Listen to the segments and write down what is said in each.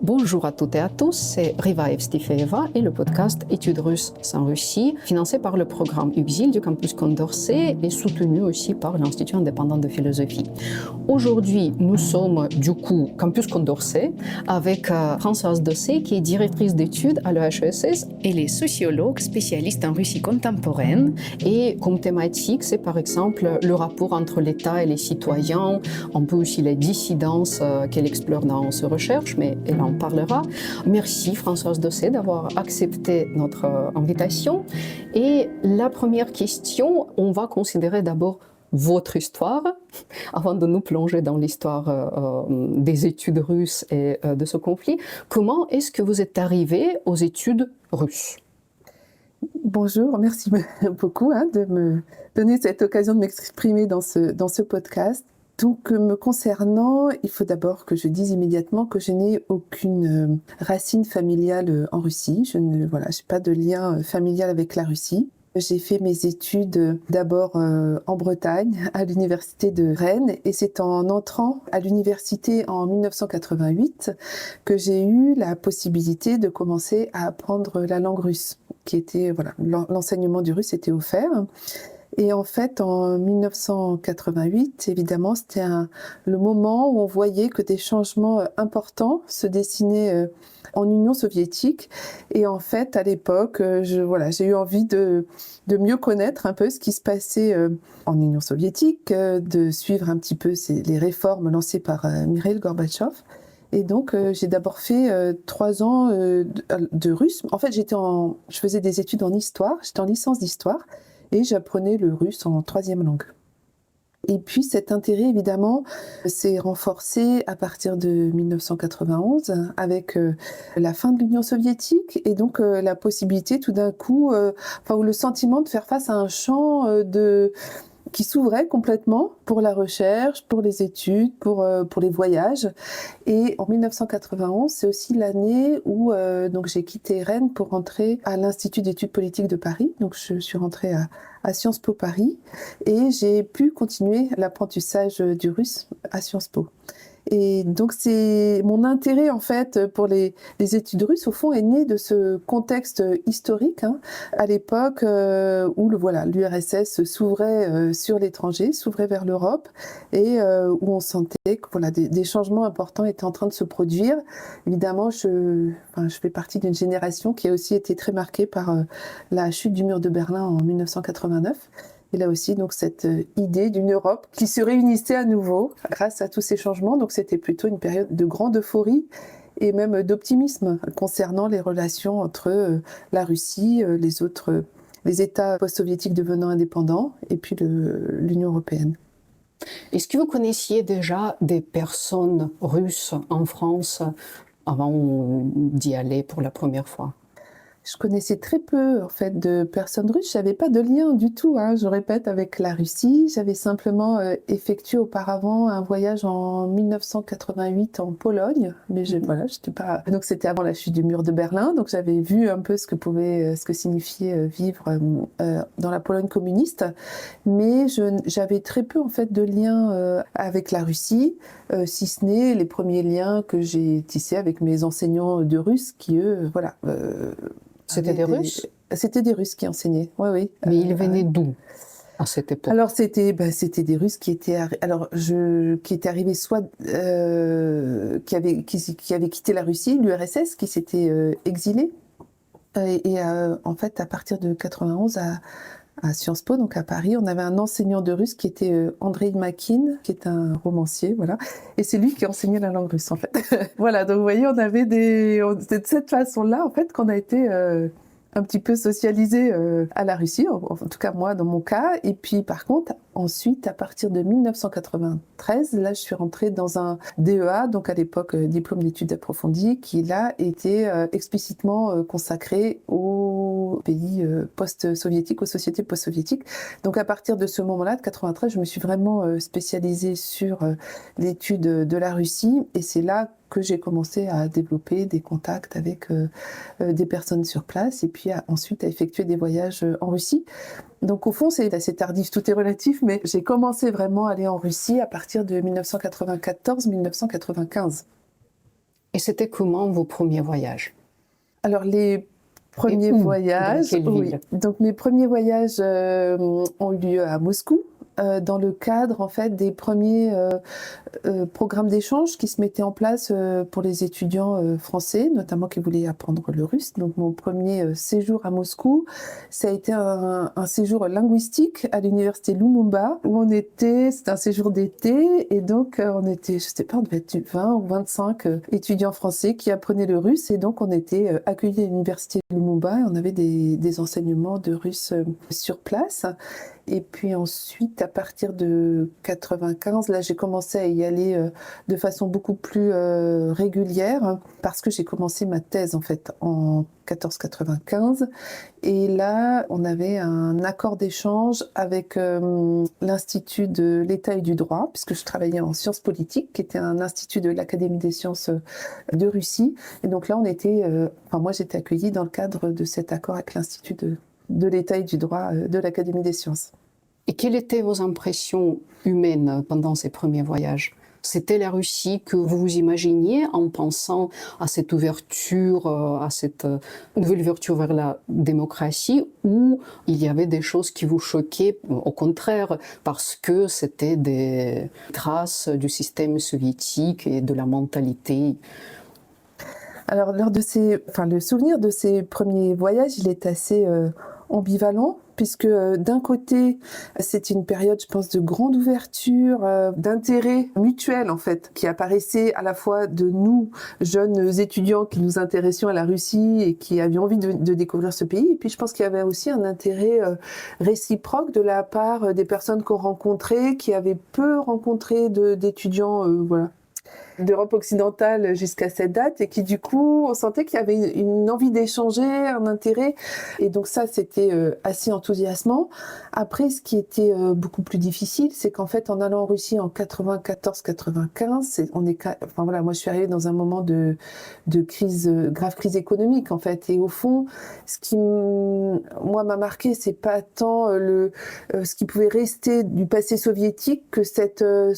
Bonjour à toutes et à tous, c'est Riva Evstifeeva et le podcast Études russes sans Russie, financé par le programme UXIL du campus Condorcet et soutenu aussi par l'Institut indépendant de philosophie. Aujourd'hui, nous sommes du coup campus Condorcet avec Françoise Dossé qui est directrice d'études à l'EHESS. Elle est sociologue spécialiste en Russie contemporaine et comme thématique, c'est par exemple le rapport entre l'État et les citoyens, un peu aussi les dissidences qu'elle explore dans ses recherches, mais elle en parlera. Merci Françoise Dossé d'avoir accepté notre invitation. Et la première question, on va considérer d'abord votre histoire, avant de nous plonger dans l'histoire des études russes et de ce conflit. Comment est-ce que vous êtes arrivé aux études russes ? Bonjour, merci beaucoup de me donner cette occasion de m'exprimer dans ce podcast. Donc, me concernant, il faut d'abord que je dise immédiatement que je n'ai aucune racine familiale en Russie. Je n'ai pas de lien familial avec la Russie. J'ai fait mes études d'abord en Bretagne, à l'université de Rennes, et c'est en entrant à l'université en 1988 que j'ai eu la possibilité de commencer à apprendre la langue russe, qui était, l'enseignement du russe était offert. Et en fait, en 1988, évidemment, c'était le moment où on voyait que des changements importants se dessinaient en Union soviétique. Et en fait, à l'époque, j'ai eu envie de mieux connaître un peu ce qui se passait en Union soviétique, de suivre un petit peu les réformes lancées par Mikhaïl Gorbatchev. Et donc, j'ai d'abord fait 3 ans de russe. En fait, je faisais des études en histoire, j'étais en licence d'histoire. Et j'apprenais le russe en 3e langue. Et puis cet intérêt, évidemment, s'est renforcé à partir de 1991 avec la fin de l'Union soviétique et donc la possibilité tout d'un coup, ou le sentiment de faire face à un champ qui s'ouvrait complètement pour la recherche, pour les études, pour les voyages. Et en 1991, c'est aussi l'année où donc j'ai quitté Rennes pour rentrer à l'Institut d'études politiques de Paris. Donc je suis rentrée à Sciences Po Paris et j'ai pu continuer l'apprentissage du russe à Sciences Po. Et donc c'est mon intérêt en fait pour les études russes au fond est né de ce contexte historique à l'époque où l'URSS s'ouvrait sur l'étranger, s'ouvrait vers l'Europe et où on sentait que des changements importants étaient en train de se produire. Évidemment, je fais partie d'une génération qui a aussi été très marquée par la chute du mur de Berlin en 1989. Et là aussi, donc, cette idée d'une Europe qui se réunissait à nouveau grâce à tous ces changements. Donc, c'était plutôt une période de grande euphorie et même d'optimisme concernant les relations entre la Russie, les États post-soviétiques devenant indépendants et puis l'Union européenne. Est-ce que vous connaissiez déjà des personnes russes en France avant d'y aller pour la première fois ? Je connaissais très peu en fait de personnes russes. J'avais pas de lien du tout. Je répète avec la Russie. J'avais simplement effectué auparavant un voyage en 1988 en Pologne, mais j'étais pas. Donc c'était avant la chute du mur de Berlin. Donc j'avais vu un peu ce que signifiait vivre dans la Pologne communiste, mais j'avais très peu en fait de liens avec la Russie, si ce n'est les premiers liens que j'ai tissés avec mes enseignants de russe qui eux, C'était des Russes ? C'était des Russes qui enseignaient, oui. Mais ils venaient d'où à cette époque ? Alors c'était des Russes qui étaient arrivés soit qui avaient quitté la Russie, l'URSS, qui s'étaient exilés en fait à partir de 91 à Sciences Po, donc à Paris, on avait un enseignant de russe qui était Andrei Makin, qui est un romancier, et c'est lui qui enseignait la langue russe en fait. Donc vous voyez, c'est de cette façon-là en fait qu'on a été un petit peu socialisé à la Russie, en tout cas moi dans mon cas. Et puis par contre, ensuite, à partir de 1993, là je suis rentrée dans un DEA, donc à l'époque diplôme d'études approfondies, qui là était explicitement consacré aux pays post-soviétiques, aux sociétés post-soviétiques. Donc à partir de ce moment-là, de 93, je me suis vraiment spécialisée sur l'étude de la Russie, et c'est là que j'ai commencé à développer des contacts avec des personnes sur place et puis ensuite à effectuer des voyages en Russie. Donc au fond, c'est assez tardif, tout est relatif, mais j'ai commencé vraiment à aller en Russie à partir de 1994-1995. Et c'était comment vos premiers voyages? Alors les premiers voyages, oui. Donc mes premiers voyages ont eu lieu à Moscou, dans le cadre en fait des premiers programmes d'échange qui se mettaient en place pour les étudiants français, notamment qui voulaient apprendre le russe. Donc mon premier séjour à Moscou, ça a été un séjour linguistique à l'université Lumumba, où c'était un séjour d'été, et donc on était, je sais pas, on devait être 20 ou 25 étudiants français qui apprenaient le russe, et donc on était accueillis à l'université Lumumba, et on avait des enseignements de russe sur place. Et puis ensuite, à partir de 95, là, j'ai commencé à y aller de façon beaucoup plus régulière, parce que j'ai commencé ma thèse en fait en 14-95. Et là, on avait un accord d'échange avec l'Institut de l'État et du droit, puisque je travaillais en sciences politiques, qui était un institut de l'Académie des sciences de Russie. Et donc là, moi, j'étais accueillie dans le cadre de cet accord avec l'Institut de l'État et du droit de l'Académie des sciences. Et quelles étaient vos impressions humaines pendant ces premiers voyages? C'était la Russie que vous vous imaginiez en pensant à cette ouverture, à cette nouvelle ouverture vers la démocratie, ou il y avait des choses qui vous choquaient, au contraire, parce que c'était des traces du système soviétique et de la mentalité? Alors, le souvenir de ces premiers voyages, il est assez ambivalent, puisque d'un côté, c'est une période, je pense, de grande ouverture, d'intérêt mutuel, en fait, qui apparaissait à la fois de nous, jeunes étudiants qui nous intéressions à la Russie et qui avions envie de découvrir ce pays. Et puis, je pense qu'il y avait aussi un intérêt réciproque de la part des personnes qu'on rencontrait, qui avaient peu rencontré d'étudiants, d'Europe occidentale jusqu'à cette date, et qui du coup on sentait qu'il y avait une envie d'échanger, un intérêt, et donc ça c'était assez enthousiasmant. Après, ce qui était beaucoup plus difficile, c'est qu'en fait en allant en Russie en 94-95, moi je suis arrivée dans un moment de grave crise économique en fait, et au fond ce qui moi m'a marqué, c'est pas tant ce qui pouvait rester du passé soviétique que ce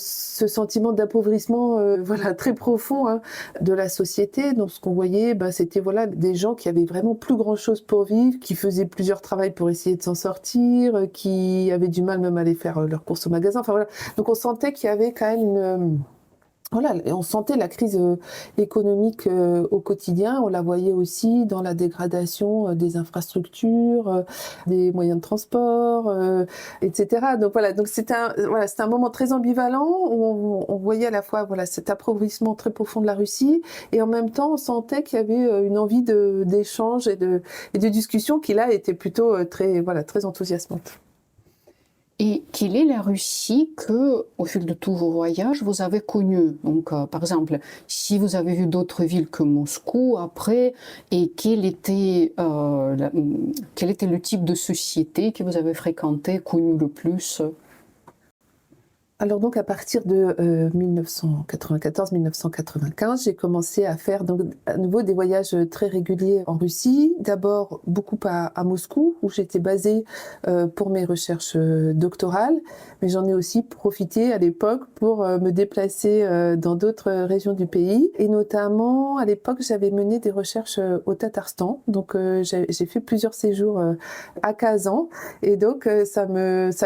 sentiment d'appauvrissement très profond de la société. Donc ce qu'on voyait, c'était des gens qui avaient vraiment plus grand chose pour vivre, qui faisaient plusieurs travails pour essayer de s'en sortir, qui avaient du mal même à aller faire leurs courses au magasin. Donc on sentait qu'il y avait quand même on sentait la crise économique au quotidien. On la voyait aussi dans la dégradation des infrastructures, des moyens de transport, etc. Donc c'était un moment très ambivalent où on voyait à la fois cet appauvrissement très profond de la Russie, et en même temps on sentait qu'il y avait une envie d'échange et de discussion qui là était plutôt très enthousiasmante. Et quelle est la Russie que, au fil de tous vos voyages, vous avez connue? Donc, par exemple, si vous avez vu d'autres villes que Moscou après, et quel était le type de société que vous avez fréquenté, connu le plus? Alors donc à partir de 1994-1995, j'ai commencé à faire donc à nouveau des voyages très réguliers en Russie. D'abord beaucoup à Moscou, où j'étais basée pour mes recherches doctorales, mais j'en ai aussi profité à l'époque pour me déplacer dans d'autres régions du pays. Et notamment à l'époque, j'avais mené des recherches au Tatarstan. Donc j'ai fait plusieurs séjours à Kazan, et donc ça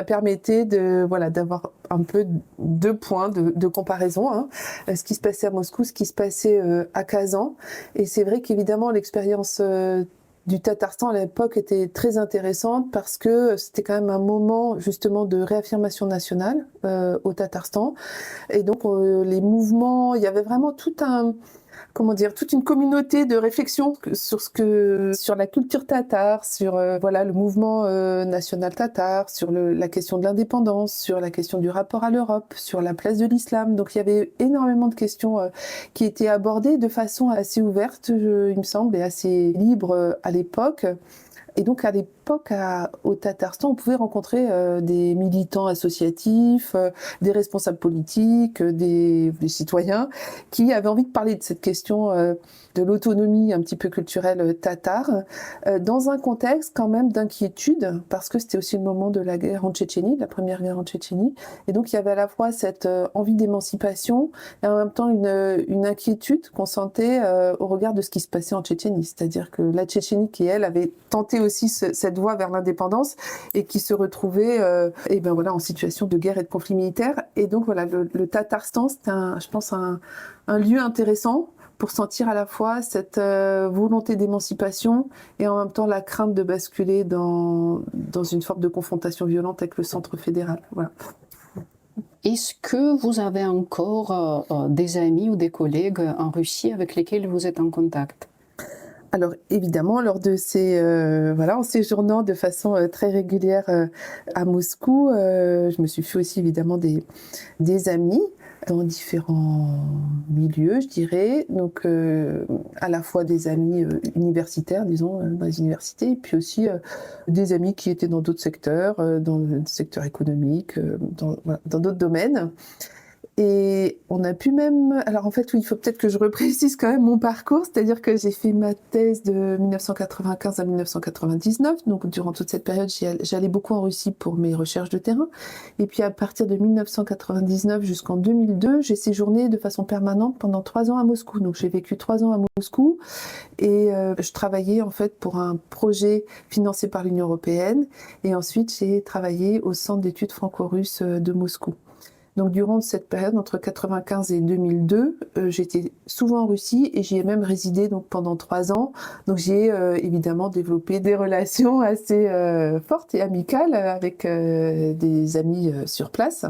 permettait d'avoir un peu deux points de comparaison, ce qui se passait à Moscou, ce qui se passait à Kazan. Et c'est vrai qu'évidemment l'expérience du Tatarstan à l'époque était très intéressante, parce que c'était quand même un moment justement de réaffirmation nationale au Tatarstan. Et donc les mouvements, il y avait vraiment toute une communauté de réflexion sur la culture tatar, sur le mouvement national tatar, sur la question de l'indépendance, sur la question du rapport à l'Europe, sur la place de l'islam. Donc il y avait énormément de questions qui étaient abordées de façon assez ouverte, il me semble, et assez libre à l'époque. Et donc l'époque, au Tatarstan, on pouvait rencontrer des militants associatifs, des responsables politiques, des citoyens qui avaient envie de parler de cette question de l'autonomie un petit peu culturelle tatare, dans un contexte quand même d'inquiétude, parce que c'était aussi le moment de la guerre en Tchétchénie, de la première guerre en Tchétchénie, et donc il y avait à la fois cette envie d'émancipation et en même temps une inquiétude qu'on sentait au regard de ce qui se passait en Tchétchénie, c'est-à-dire que la Tchétchénie qui, elle, avait tenté aussi cette voie vers l'indépendance et qui se retrouvait et ben voilà, en situation de guerre et de conflit militaire. Et donc voilà, le Tatarstan, c'est je pense un lieu intéressant pour sentir à la fois cette volonté d'émancipation et en même temps la crainte de basculer dans une forme de confrontation violente avec le centre fédéral. Voilà. Est-ce que vous avez encore des amis ou des collègues en Russie avec lesquels vous êtes en contact? Alors évidemment, lors de en séjournant de façon très régulière à Moscou, je me suis fait aussi évidemment des amis dans différents milieux, je dirais. Donc à la fois des amis universitaires, disons, dans les universités, et puis aussi des amis qui étaient dans d'autres secteurs, dans le secteur économique, dans d'autres domaines. Et on a pu même... Alors en fait, oui, il faut peut-être que je reprécise quand même mon parcours, c'est-à-dire que j'ai fait ma thèse de 1995 à 1999, donc durant toute cette période, j'allais beaucoup en Russie pour mes recherches de terrain. Et puis à partir de 1999 jusqu'en 2002, j'ai séjourné de façon permanente pendant 3 ans à Moscou. Donc j'ai vécu 3 ans à Moscou et je travaillais en fait pour un projet financé par l'Union européenne. Et ensuite, j'ai travaillé au Centre d'études franco-russes de Moscou. Donc durant cette période, entre 1995 et 2002, j'étais souvent en Russie et j'y ai même résidé donc, pendant 3 ans. Donc j'ai évidemment développé des relations assez fortes et amicales avec des amis sur place.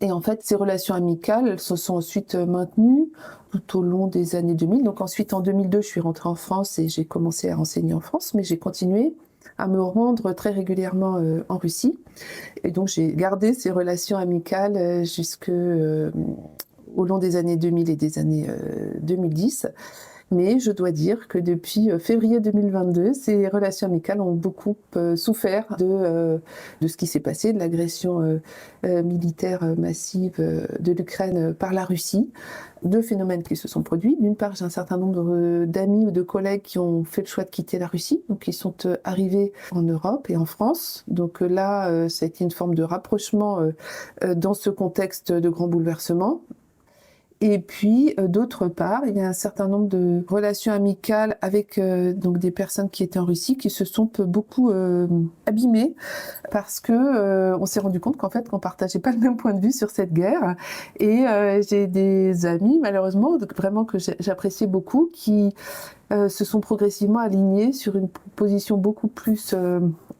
Et en fait, ces relations amicales, elles se sont ensuite maintenues tout au long des années 2000. Donc ensuite, en 2002, je suis rentrée en France et j'ai commencé à enseigner en France, mais j'ai continué à me rendre très régulièrement en Russie. Et donc j'ai gardé ces relations amicales jusqu'au long des années 2000 et des années 2010. Mais je dois dire que depuis février 2022, ces relations amicales ont beaucoup souffert de ce qui s'est passé, de l'agression militaire massive de l'Ukraine par la Russie. 2 phénomènes qui se sont produits. D'une part, j'ai un certain nombre d'amis ou de collègues qui ont fait le choix de quitter la Russie, donc ils sont arrivés en Europe et en France. Donc là, ça a été une forme de rapprochement dans ce contexte de grands bouleversements. Et puis, d'autre part, il y a un certain nombre de relations amicales avec donc des personnes qui étaient en Russie qui se sont beaucoup abîmées parce que on s'est rendu compte qu'en fait, qu'on partageait pas le même point de vue sur cette guerre. Et j'ai des amis, malheureusement, vraiment que j'appréciais beaucoup, qui se sont progressivement alignés sur une position beaucoup plus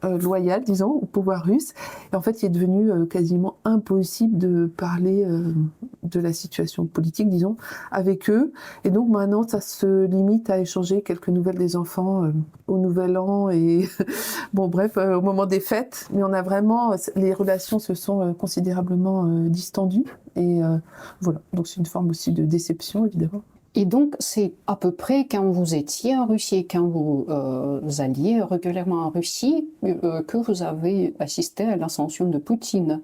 loyale, disons, au pouvoir russe. Et en fait, il est devenu quasiment impossible de parler de la situation politique, disons, avec eux. Et donc maintenant, ça se limite à échanger quelques nouvelles des enfants au Nouvel An et bon, bref, au moment des fêtes. Mais on a vraiment, les relations se sont considérablement distendues. Et voilà, donc c'est une forme aussi de déception, évidemment. Et donc, c'est à peu près quand vous étiez en Russie, quand vous alliez régulièrement en Russie, que vous avez assisté à l'ascension de Poutine.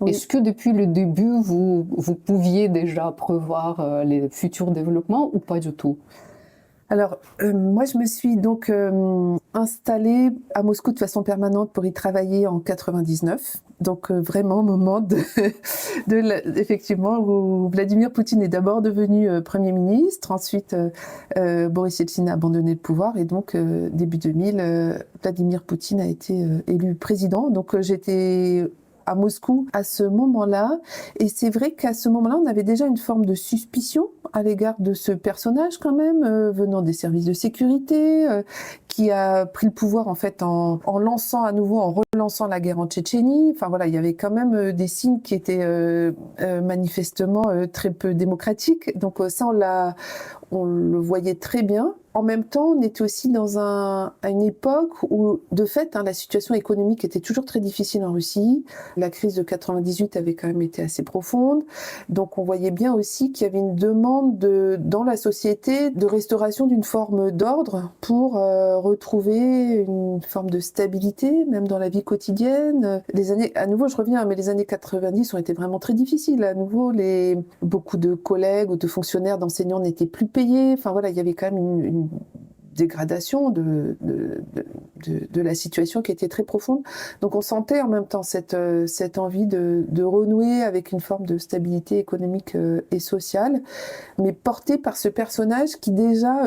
Oui. Est-ce que depuis le début, vous pouviez déjà prévoir les futurs développements ou pas du tout? Alors, moi, je me suis donc installée à Moscou de façon permanente pour y travailler en 99. Donc, vraiment, au moment effectivement, où Vladimir Poutine est d'abord devenu Premier ministre. Ensuite, Boris Yeltsin a abandonné le pouvoir. Et donc, début 2000, Vladimir Poutine a été élu président. Donc, j'étais à Moscou à ce moment-là. Et c'est vrai qu'à ce moment-là, on avait déjà une forme de suspicion à l'égard de ce personnage quand même, venant des services de sécurité, qui a pris le pouvoir en fait en lançant à nouveau, en relançant la guerre en Tchétchénie. Enfin voilà, il y avait quand même des signes qui étaient manifestement très peu démocratiques. Donc ça, on le voyait très bien. En même temps, on était aussi dans à une époque où, de fait, la situation économique était toujours très difficile en Russie. La crise de 98 avait quand même été assez profonde. Donc, on voyait bien aussi qu'il y avait une demande dans la société de restauration d'une forme d'ordre pour retrouver une forme de stabilité, même dans la vie quotidienne. À nouveau, je reviens, mais les années 90 ont été vraiment très difficiles. À nouveau, beaucoup de collègues ou de fonctionnaires, d'enseignants n'étaient plus payés. Enfin voilà, il y avait quand même une dégradation de la situation qui était très profonde. Donc on sentait en même temps cette envie de renouer avec une forme de stabilité économique et sociale, mais portée par ce personnage qui déjà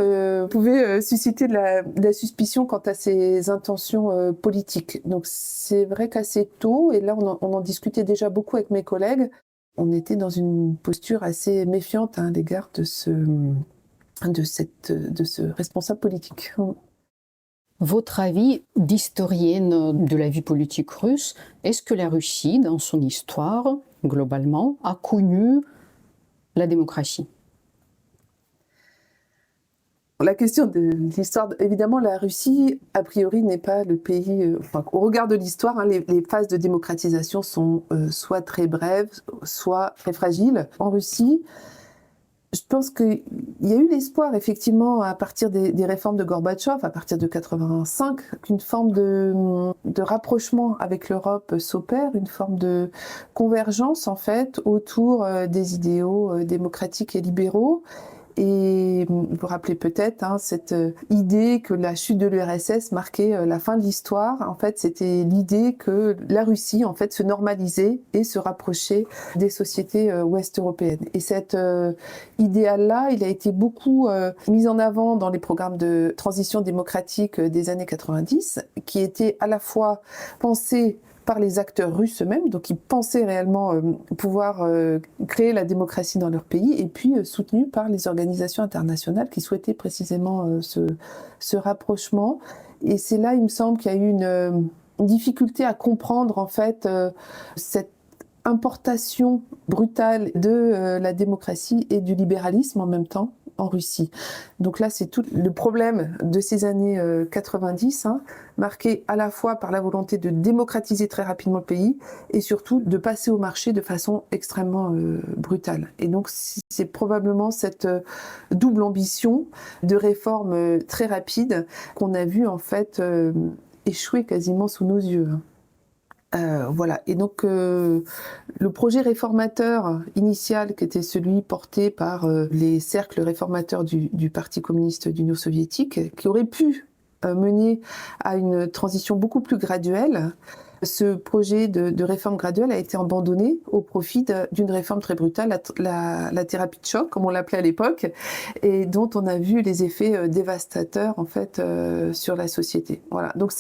pouvait susciter de la suspicion quant à ses intentions politiques. Donc c'est vrai qu'assez tôt, et là on en discutait déjà beaucoup avec mes collègues, on était dans une posture assez méfiante à l'égard de ce responsable politique. Votre avis d'historienne de la vie politique russe, est-ce que la Russie, dans son histoire, globalement, a connu la démocratie ? La question de l'histoire, évidemment, la Russie, a priori, n'est pas le pays... au regard de l'histoire, les phases de démocratisation sont soit très brèves, soit très fragiles. En Russie, je pense qu'il y a eu l'espoir, effectivement, à partir des réformes de Gorbatchev, à partir de 85, qu'une forme de rapprochement avec l'Europe s'opère, une forme de convergence, en fait, autour des idéaux démocratiques et libéraux. Et vous vous rappelez peut-être cette idée que la chute de l'URSS marquait la fin de l'histoire. En fait, c'était l'idée que la Russie, en fait, se normalisait et se rapprochait des sociétés ouest-européennes. Et cet idéal-là, il a été beaucoup mis en avant dans les programmes de transition démocratique des années 90, qui étaient à la fois pensés par les acteurs russes eux-mêmes, donc ils pensaient réellement pouvoir créer la démocratie dans leur pays, et puis soutenus par les organisations internationales qui souhaitaient précisément ce rapprochement. Et c'est là, il me semble, qu'il y a eu une difficulté à comprendre en fait cette importation brutale de la démocratie et du libéralisme en même temps en Russie. Donc là, c'est tout le problème de ces années 90, marqué à la fois par la volonté de démocratiser très rapidement le pays et surtout de passer au marché de façon extrêmement brutale. Et donc, c'est probablement cette double ambition de réforme très rapide qu'on a vu en fait échouer quasiment sous nos yeux. Voilà. Et donc, le projet réformateur initial, qui était celui porté par les cercles réformateurs du Parti communiste d'Union soviétique, qui aurait pu mener à une transition beaucoup plus graduelle, ce projet de réforme graduelle a été abandonné au profit d'une réforme très brutale, la thérapie de choc, comme on l'appelait à l'époque, et dont on a vu les effets dévastateurs en fait sur la société. Voilà. Donc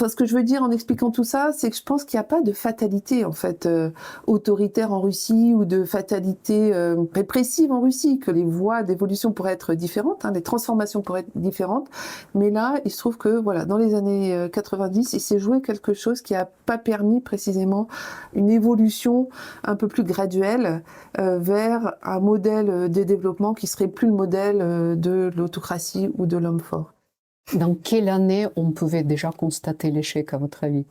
ce que je veux dire en expliquant tout ça, c'est que je pense qu'il n'y a pas de fatalité en fait autoritaire en Russie ou de fatalité répressive en Russie, que les voies d'évolution pourraient être différentes, les transformations pourraient être différentes, mais là, il se trouve que voilà, dans les années 90, il s'est joué quelque chose qui n'a pas permis précisément une évolution un peu plus graduelle vers un modèle de développement qui serait plus le modèle de l'autocratie ou de l'homme fort. Dans quelle année on pouvait déjà constater l'échec, à votre avis ?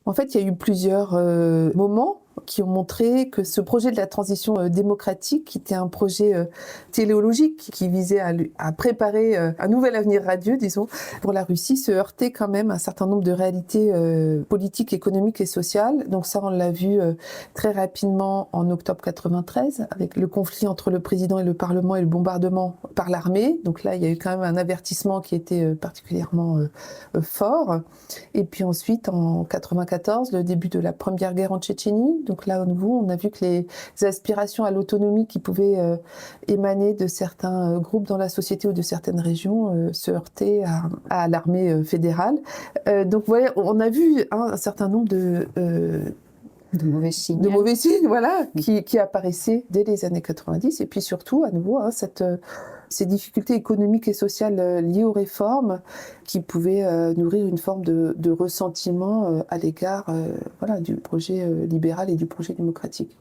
En fait, il y a eu plusieurs moments qui ont montré que ce projet de la transition démocratique, qui était un projet téléologique qui visait à préparer un nouvel avenir radieux, disons, pour la Russie, se heurtait quand même à un certain nombre de réalités politiques, économiques et sociales. Donc ça, on l'a vu très rapidement en octobre 93, avec le conflit entre le président et le Parlement et le bombardement par l'armée. Donc là, il y a eu quand même un avertissement qui était particulièrement fort. Et puis ensuite, en 94, le début de la première guerre en Tchétchénie. Donc là, au nouveau, on a vu que les aspirations à l'autonomie qui pouvaient émaner de certains groupes dans la société ou de certaines régions se heurtaient à l'armée fédérale. Donc voilà, on a vu un certain nombre de mauvais signes. De mauvais signes, voilà, qui apparaissaient dès les années 90. Et puis surtout, à nouveau, ces difficultés économiques et sociales liées aux réformes qui pouvaient nourrir une forme de ressentiment à l'égard du projet libéral et du projet démocratique.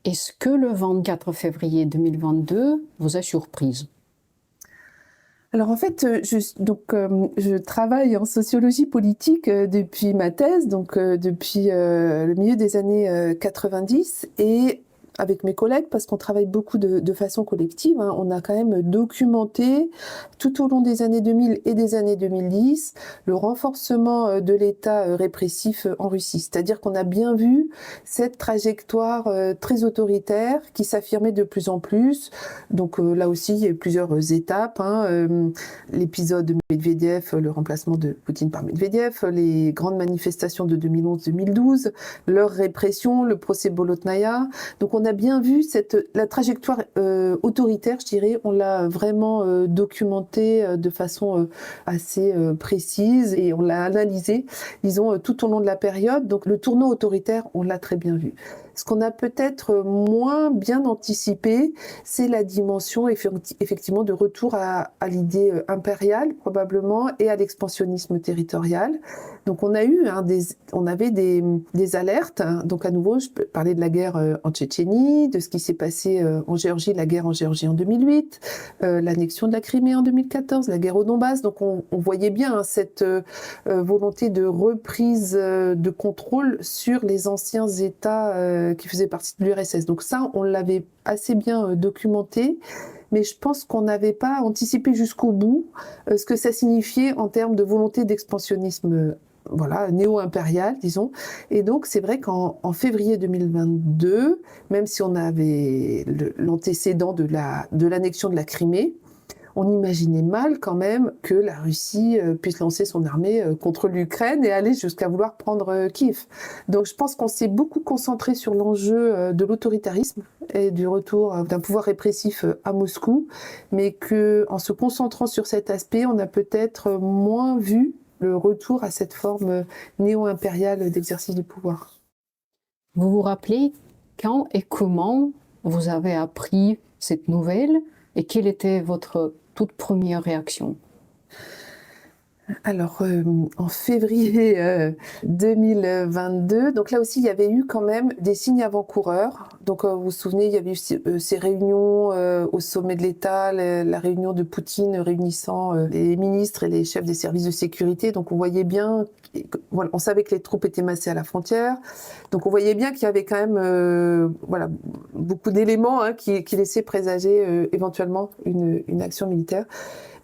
Est-ce que le 24 février 2022 vous a surprise? Alors en fait, je travaille en sociologie politique depuis ma thèse, depuis le milieu des années 90, et avec mes collègues, parce qu'on travaille beaucoup de façon collective, hein, on a quand même documenté tout au long des années 2000 et des années 2010 le renforcement de l'État répressif en Russie. C'est-à-dire qu'on a bien vu cette trajectoire très autoritaire qui s'affirmait de plus en plus. Donc là aussi, il y a eu plusieurs étapes. L'épisode de Medvedev, le remplacement de Poutine par Medvedev, les grandes manifestations de 2011-2012, leur répression, le procès Bolotnaya. Donc on a bien vu la trajectoire autoritaire, je dirais, on l'a vraiment documentée de façon assez précise et on l'a analysée, disons, tout au long de la période. Donc le tournant autoritaire, on l'a très bien vu. Ce qu'on a peut-être moins bien anticipé, c'est la dimension effectivement de retour à l'idée impériale probablement et à l'expansionnisme territorial. Donc on avait des alertes. Donc à nouveau, je peux parler de la guerre en Tchétchénie, de ce qui s'est passé en Géorgie, la guerre en Géorgie en 2008, l'annexion de la Crimée en 2014, la guerre au Donbass. Donc on voyait bien cette volonté de reprise de contrôle sur les anciens États qui faisaient partie de l'URSS. Donc ça, on l'avait assez bien documenté, mais je pense qu'on n'avait pas anticipé jusqu'au bout ce que ça signifiait en termes de volonté d'expansionnisme néo-impérial, disons. Et donc, c'est vrai qu'en février 2022, même si on avait l'antécédent de l'annexion de la Crimée, on imaginait mal quand même que la Russie puisse lancer son armée contre l'Ukraine et aller jusqu'à vouloir prendre Kiev. Donc je pense qu'on s'est beaucoup concentré sur l'enjeu de l'autoritarisme et du retour d'un pouvoir répressif à Moscou, mais qu'en se concentrant sur cet aspect, on a peut-être moins vu le retour à cette forme néo-impériale d'exercice du pouvoir. Vous vous rappelez quand et comment vous avez appris cette nouvelle et quelle était votre toute première réaction? Alors, en février 2022, donc là aussi, il y avait eu quand même des signes avant-coureurs. Donc, vous vous souvenez, il y avait eu ces réunions au sommet de l'État, la réunion de Poutine réunissant les ministres et les chefs des services de sécurité. Donc, on voyait bien, on savait que les troupes étaient massées à la frontière. Donc, on voyait bien qu'il y avait quand même beaucoup d'éléments qui laissaient présager éventuellement une action militaire.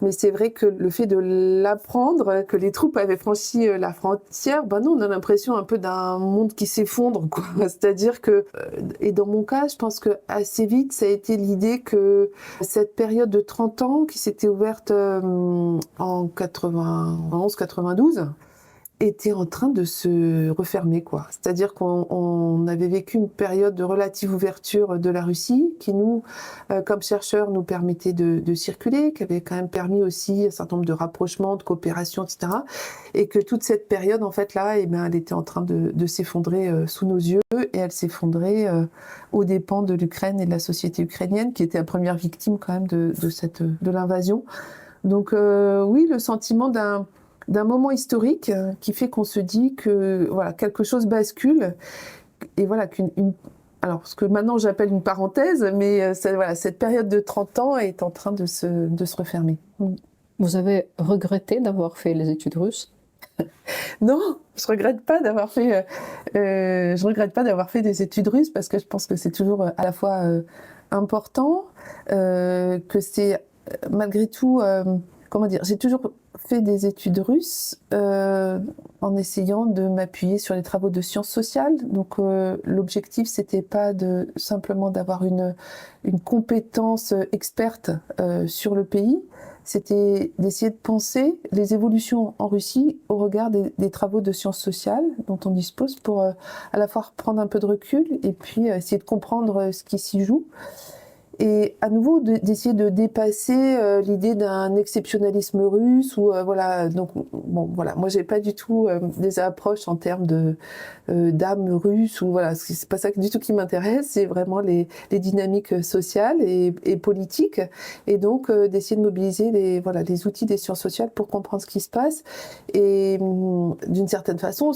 Mais c'est vrai que le fait de l'apprendre, que les troupes avaient franchi la frontière, non, on a l'impression un peu d'un monde qui s'effondre, quoi. C'est-à-dire que, et dans mon cas, je pense que assez vite, ça a été l'idée que cette période de 30 ans qui s'était ouverte en 91-92, était en train de se refermer, quoi. C'est-à-dire qu'on avait vécu une période de relative ouverture de la Russie qui nous, comme chercheurs, nous permettait de circuler, qui avait quand même permis aussi un certain nombre de rapprochements, de coopération, etc. Et que toute cette période, en fait, là, elle était en train de s'effondrer sous nos yeux, et elle s'effondrait aux dépens de l'Ukraine et de la société ukrainienne, qui était la première victime quand même de l'invasion. Donc oui, le sentiment d'un moment historique qui fait qu'on se dit que quelque chose bascule et alors ce que maintenant j'appelle une parenthèse, mais cette période de 30 ans est en train de se refermer. Vous avez regretté d'avoir fait les études russes? Non, je regrette pas d'avoir fait des études russes, parce que je pense que c'est toujours à la fois important, que c'est malgré tout, j'ai toujours fait des études russes en essayant de m'appuyer sur les travaux de sciences sociales. Donc l'objectif, c'était pas simplement d'avoir une compétence experte sur le pays, c'était d'essayer de penser les évolutions en Russie au regard des travaux de sciences sociales dont on dispose pour à la fois prendre un peu de recul et puis essayer de comprendre ce qui s'y joue. et à nouveau d'essayer de dépasser l'idée d'un exceptionnalisme russe ou voilà. Donc bon, voilà, moi j'ai pas du tout des approches en termes de d'âme russe ou voilà, c'est pas ça du tout qui m'intéresse. C'est vraiment les dynamiques sociales et politiques, et donc d'essayer de mobiliser les outils des sciences sociales pour comprendre ce qui se passe. Et d'une certaine façon,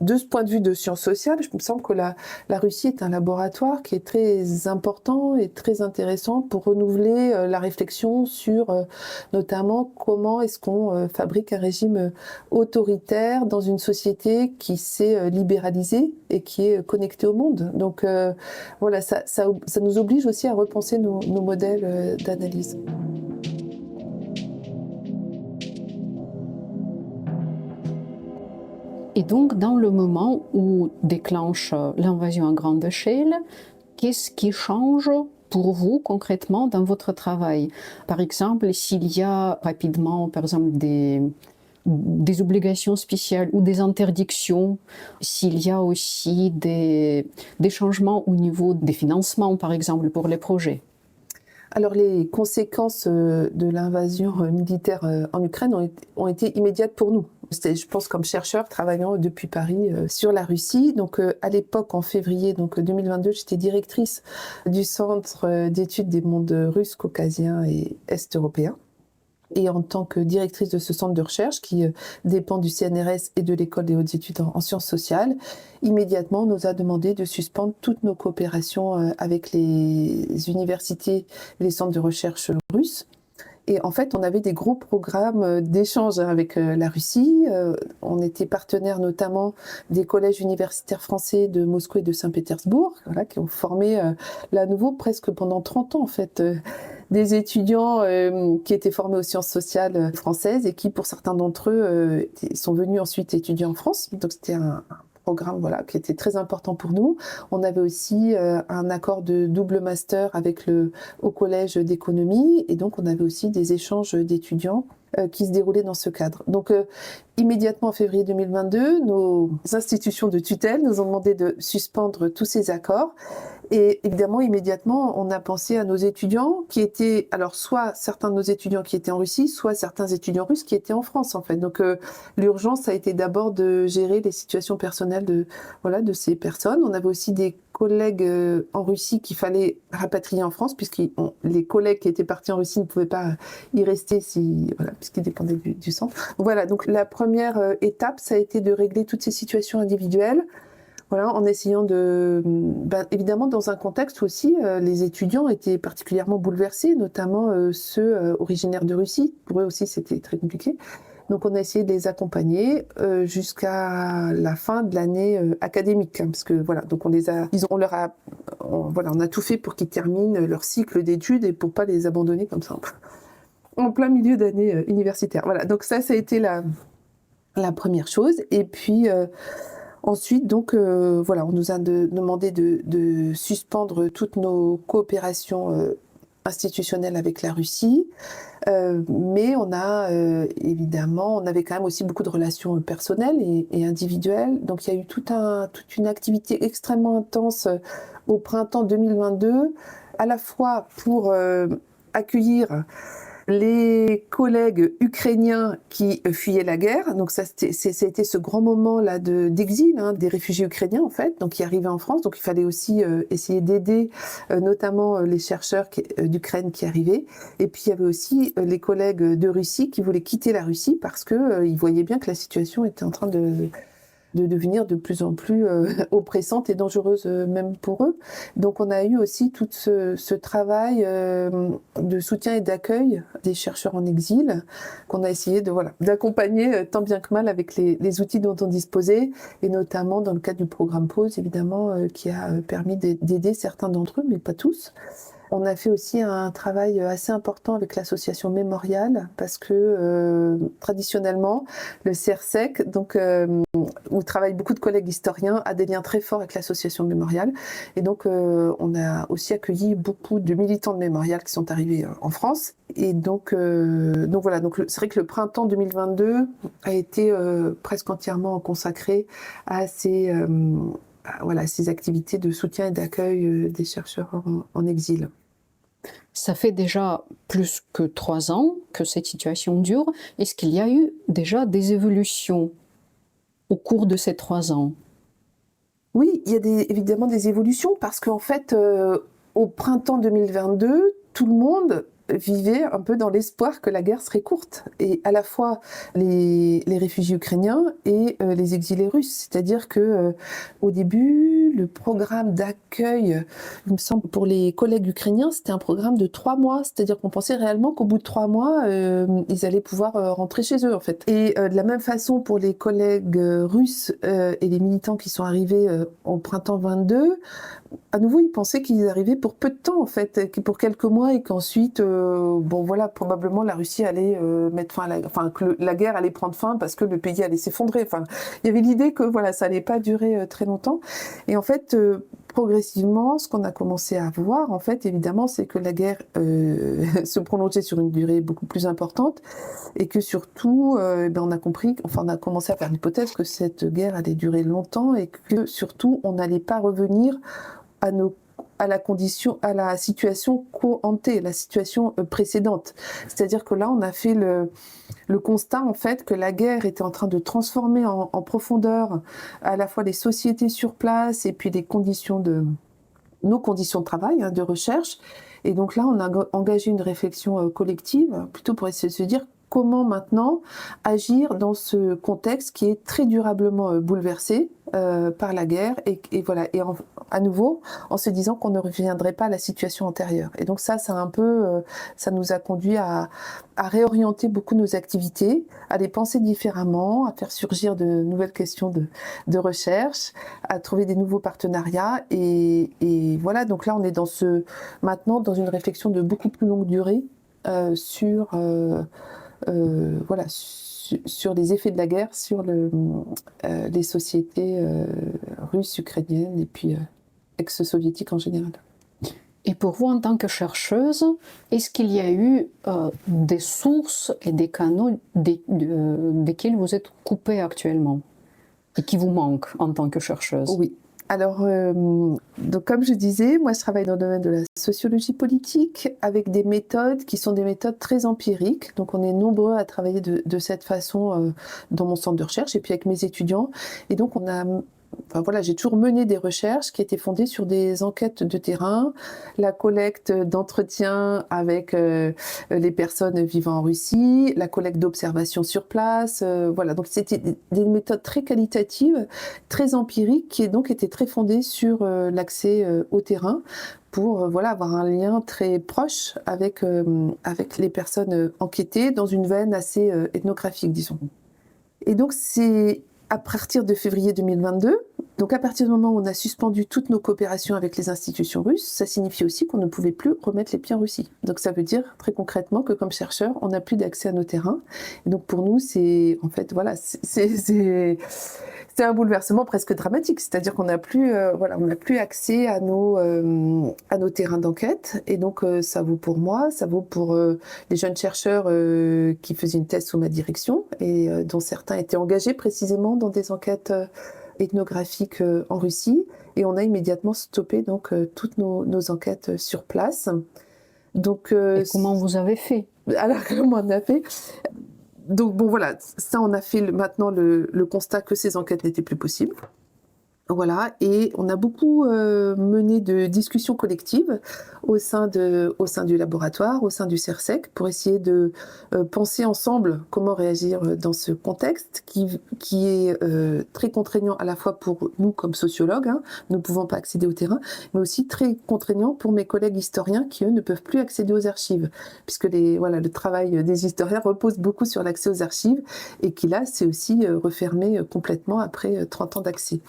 de ce point de vue de sciences sociales, je me semble que la Russie est un laboratoire qui est très important et très intéressant pour renouveler la réflexion sur notamment comment est-ce qu'on fabrique un régime autoritaire dans une société qui s'est libéralisée et qui est connectée au monde. Donc voilà, ça nous oblige aussi à repenser nos modèles d'analyse. Et donc, dans le moment où déclenche l'invasion à grande échelle, qu'est-ce qui change pour vous concrètement dans votre travail? Par exemple, s'il y a rapidement, par exemple, des obligations spéciales ou des interdictions, s'il y a aussi des changements au niveau des financements, par exemple, pour les projets. Alors les conséquences de l'invasion militaire en Ukraine ont été immédiates pour nous. Je pense comme chercheur travaillant depuis Paris sur la Russie. Donc à l'époque, en février 2022, j'étais directrice du Centre d'études des mondes russes, caucasiens et est-européens. Et en tant que directrice de ce centre de recherche qui dépend du CNRS et de l'École des hautes études en sciences sociales, immédiatement on nous a demandé de suspendre toutes nos coopérations avec les universités et les centres de recherche russes. Et en fait, on avait des gros programmes d'échange avec la Russie. On était partenaire notamment des collèges universitaires français de Moscou et de Saint-Pétersbourg, voilà, qui ont formé là à nouveau presque pendant 30 ans en fait. Des étudiants qui étaient formés aux sciences sociales françaises et qui, pour certains d'entre eux, sont venus ensuite étudier en France. Donc c'était un programme voilà, qui était très important pour nous. On avait aussi un accord de double master avec le Haut Collège d'économie, et donc on avait aussi des échanges d'étudiants qui se déroulaient dans ce cadre. Donc immédiatement en février 2022, nos institutions de tutelle nous ont demandé de suspendre tous ces accords. Et évidemment, immédiatement, on a pensé à nos étudiants qui étaient, alors soit certains de nos étudiants qui étaient en Russie, soit certains étudiants russes qui étaient en France en fait. Donc l'urgence a été d'abord de gérer les situations personnelles de ces personnes. On avait aussi des collègues en Russie qu'il fallait rapatrier en France, puisque les collègues qui étaient partis en Russie ne pouvaient pas y rester puisqu'ils dépendaient du centre. Voilà, donc la première étape, ça a été de régler toutes ces situations individuelles. Voilà, en essayant évidemment dans un contexte où aussi les étudiants étaient particulièrement bouleversés, notamment ceux originaires de Russie. Pour eux aussi, c'était très compliqué. Donc on a essayé de les accompagner jusqu'à la fin de l'année académique, parce que voilà, donc on a tout fait pour qu'ils terminent leur cycle d'études et pour pas les abandonner comme ça en plein milieu d'année universitaire. Voilà, donc ça a été la première chose. Et puis ensuite, donc, on nous a demandé de suspendre toutes nos coopérations institutionnelles avec la Russie, mais on avait quand même aussi beaucoup de relations personnelles et individuelles. Donc, il y a eu toute une activité extrêmement intense au printemps 2022, à la fois pour accueillir les collègues ukrainiens qui fuyaient la guerre. Donc ça a été ce grand moment là d'exil des réfugiés ukrainiens en fait, donc qui arrivaient en France. Donc il fallait aussi essayer d'aider notamment les chercheurs d'Ukraine qui arrivaient. Et puis il y avait aussi les collègues de Russie qui voulaient quitter la Russie parce que ils voyaient bien que la situation était en train de devenir de plus en plus oppressante et dangereuse même pour eux. Donc on a eu aussi tout ce travail de soutien et d'accueil des chercheurs en exil qu'on a essayé d'accompagner tant bien que mal avec les outils dont on disposait, et notamment dans le cadre du programme PAUSE évidemment qui a permis d'aider certains d'entre eux, mais pas tous. On a fait aussi un travail assez important avec l'association Mémorial, parce que traditionnellement, le CRSEC, où travaillent beaucoup de collègues historiens, a des liens très forts avec l'association Mémorial. Et donc, on a aussi accueilli beaucoup de militants de Mémorial qui sont arrivés en France. Et donc c'est vrai que le printemps 2022 a été presque entièrement consacré à ces activités de soutien et d'accueil des chercheurs en exil. Ça fait déjà plus que 3 ans que cette situation dure. Est-ce qu'il y a eu déjà des évolutions au cours de ces 3 ans? Oui, il y a évidemment des évolutions parce qu'en fait, au printemps 2022, tout le monde vivait un peu dans l'espoir que la guerre serait courte. Et à la fois les réfugiés ukrainiens et les exilés russes. C'est-à-dire que au début, le programme d'accueil, il me semble, pour les collègues ukrainiens, c'était un programme de 3 mois. C'est-à-dire qu'on pensait réellement qu'au bout de 3 mois, ils allaient pouvoir rentrer chez eux, en fait. Et de la même façon, pour les collègues russes et les militants qui sont arrivés au printemps 22, à nouveau, ils pensaient qu'ils arrivaient pour peu de temps, en fait, pour quelques mois, et qu'ensuite, bon voilà, probablement la Russie allait mettre fin à que la guerre allait prendre fin parce que le pays allait s'effondrer. Enfin, il y avait l'idée que voilà, ça allait pas durer très longtemps. Et en fait, progressivement, ce qu'on a commencé à voir, en fait, évidemment, c'est que la guerre se prolongeait sur une durée beaucoup plus importante, et que surtout, on a compris, enfin, on a commencé à faire l'hypothèse que cette guerre allait durer longtemps, et que surtout, on n'allait pas revenir à la situation co-ante, la situation précédente. C'est-à-dire que là, on a fait le constat, en fait, que la guerre était en train de transformer en profondeur à la fois les sociétés sur place et puis nos conditions de travail, de recherche. Et donc là, on a engagé une réflexion collective, plutôt pour essayer de se dire comment maintenant agir dans ce contexte qui est très durablement bouleversé par la guerre, et voilà, et à nouveau en se disant qu'on ne reviendrait pas à la situation antérieure. Et donc ça nous a conduit à réorienter beaucoup nos activités, à les penser différemment, à faire surgir de nouvelles questions de recherche, à trouver des nouveaux partenariats, et voilà, donc là on est maintenant dans une réflexion de beaucoup plus longue durée sur les effets de la guerre sur les sociétés russes, ukrainiennes et puis ex-soviétiques en général. Et pour vous, en tant que chercheuse, est-ce qu'il y a eu des sources et des canaux desquels vous êtes coupée actuellement et qui vous manquent en tant que chercheuse? Oui. Alors, donc comme je disais, moi je travaille dans le domaine de la sociologie politique avec des méthodes qui sont des méthodes très empiriques. Donc on est nombreux à travailler de cette façon dans mon centre de recherche et puis avec mes étudiants. Et donc j'ai toujours mené des recherches qui étaient fondées sur des enquêtes de terrain, la collecte d'entretiens avec les personnes vivant en Russie, la collecte d'observations sur place. Donc c'était des méthodes très qualitatives, très empiriques, qui donc étaient très fondées sur l'accès au terrain pour avoir un lien très proche avec les personnes enquêtées dans une veine assez ethnographique, disons. Et donc c'est à partir de février 2022, donc à partir du moment où on a suspendu toutes nos coopérations avec les institutions russes, ça signifie aussi qu'on ne pouvait plus remettre les pieds en Russie. Donc ça veut dire très concrètement que comme chercheurs, on n'a plus d'accès à nos terrains. Et donc pour nous, c'est un bouleversement presque dramatique. C'est-à-dire qu'on n'a plus, on n'a plus accès à nos terrains d'enquête. Et donc ça vaut pour moi, ça vaut pour les jeunes chercheurs qui faisaient une thèse sous ma direction et dont certains étaient engagés précisément dans des enquêtes ethnographiques en Russie, et on a immédiatement stoppé donc toutes nos enquêtes sur place. Donc et comment vous avez fait? Alors comment on a fait? Donc ça on a fait maintenant le constat que ces enquêtes n'étaient plus possibles. Voilà, et on a beaucoup mené de discussions collectives au sein du laboratoire, au sein du CERSEC, pour essayer de penser ensemble comment réagir dans ce contexte qui est très contraignant à la fois pour nous comme sociologues, nous ne pouvons pas accéder au terrain, mais aussi très contraignant pour mes collègues historiens qui, eux, ne peuvent plus accéder aux archives, puisque le travail des historiens repose beaucoup sur l'accès aux archives, et qui là, c'est aussi refermé complètement après 30 ans d'accès.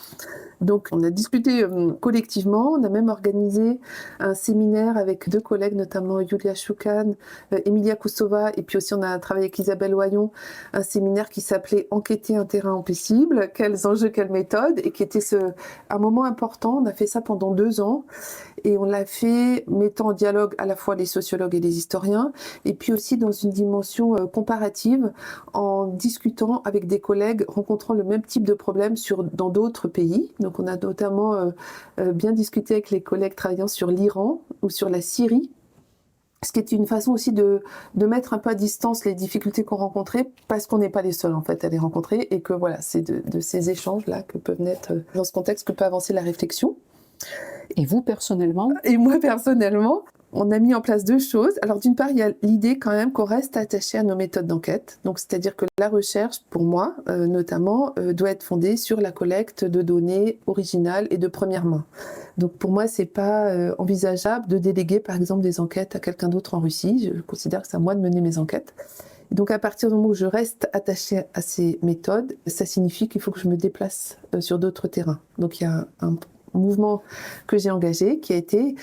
Donc on a discuté collectivement, on a même organisé un séminaire avec 2 collègues, notamment Yulia Shukan, Emilia Kousova, et puis aussi on a travaillé avec Isabelle Oyon, un séminaire qui s'appelait « Enquêter un terrain impossible, quels enjeux, quelles méthodes », et qui était un moment important. On a fait ça pendant 2 ans, et on l'a fait mettant en dialogue à la fois les sociologues et les historiens, et puis aussi dans une dimension comparative, en discutant avec des collègues rencontrant le même type de problème dans d'autres pays. Donc on a notamment bien discuté avec les collègues travaillant sur l'Iran ou sur la Syrie, Ce qui est une façon aussi de mettre un peu à distance les difficultés qu'on rencontrait, parce qu'on n'est pas les seuls en fait à les rencontrer, et que voilà, c'est de ces échanges-là que peuvent naître, dans ce contexte, que peut avancer la réflexion. Et vous, personnellement? Et moi, personnellement, on a mis en place 2 choses. Alors, d'une part, il y a l'idée quand même qu'on reste attaché à nos méthodes d'enquête. Donc, c'est-à-dire que la recherche, pour moi, notamment, doit être fondée sur la collecte de données originales et de première main. Donc, pour moi, c'est pas envisageable de déléguer, par exemple, des enquêtes à quelqu'un d'autre en Russie. Je considère que c'est à moi de mener mes enquêtes. Et donc, à partir du moment où je reste attachée à ces méthodes, ça signifie qu'il faut que je me déplace sur d'autres terrains. Donc, il y a un mouvement que j'ai engagé qui a été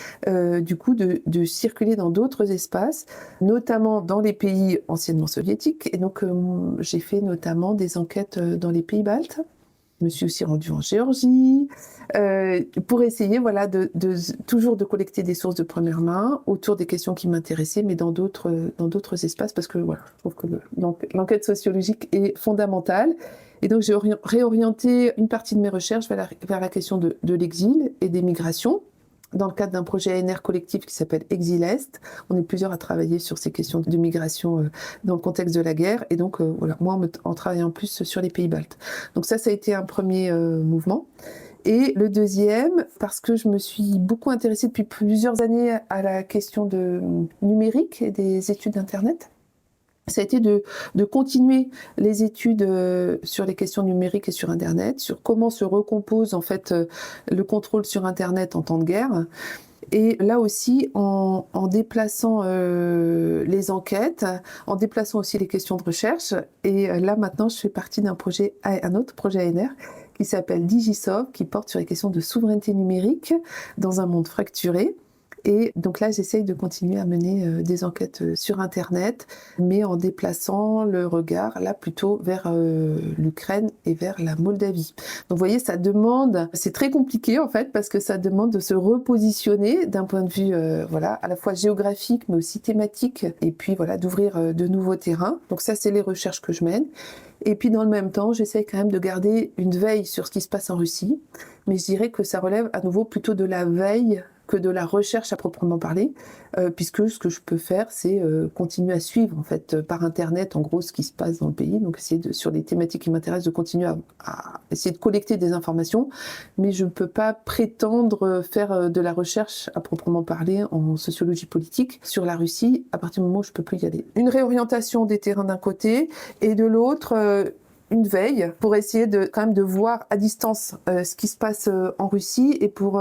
du coup de circuler dans d'autres espaces, notamment dans les pays anciennement soviétiques. Et donc j'ai fait notamment des enquêtes dans les pays baltes. Je me suis aussi rendue en Géorgie pour essayer voilà, toujours de collecter des sources de première main autour des questions qui m'intéressaient, mais dans d'autres espaces, parce que voilà, je trouve que l'enquête sociologique est fondamentale. Et donc j'ai réorienté une partie de mes recherches vers la question de l'exil et des migrations, dans le cadre d'un projet ANR collectif qui s'appelle Exil Est. On est plusieurs à travailler sur ces questions de migration dans le contexte de la guerre. Et donc, voilà, moi, en travaillant plus sur les pays baltes. Donc ça a été un premier mouvement. Et le deuxième, parce que je me suis beaucoup intéressée depuis plusieurs années à la question numérique et des études d'Internet. Ça a été de continuer les études sur les questions numériques et sur Internet, sur comment se recompose en fait le contrôle sur Internet en temps de guerre. Et là aussi, en déplaçant les enquêtes, en déplaçant aussi les questions de recherche. Et là, maintenant, je fais partie un autre projet ANR qui s'appelle DigiSov, qui porte sur les questions de souveraineté numérique dans un monde fracturé. Et donc là, j'essaye de continuer à mener des enquêtes sur Internet, mais en déplaçant le regard là plutôt vers l'Ukraine et vers la Moldavie. Donc vous voyez, ça demande, c'est très compliqué en fait, parce que ça demande de se repositionner d'un point de vue voilà, à la fois géographique, mais aussi thématique, et puis voilà, d'ouvrir de nouveaux terrains. Donc ça, c'est les recherches que je mène. Et puis dans le même temps, j'essaie quand même de garder une veille sur ce qui se passe en Russie, mais je dirais que ça relève à nouveau plutôt de la veille que de la recherche à proprement parler, puisque ce que je peux faire, c'est continuer à suivre en fait par Internet, en gros, ce qui se passe dans le pays. Donc essayer sur les thématiques qui m'intéressent, de continuer à essayer de collecter des informations, mais je ne peux pas prétendre faire de la recherche à proprement parler en sociologie politique sur la Russie à partir du moment où je ne peux plus y aller. Une réorientation des terrains d'un côté, et de l'autre, une veille pour essayer quand même de voir à distance ce qui se passe en Russie, et pour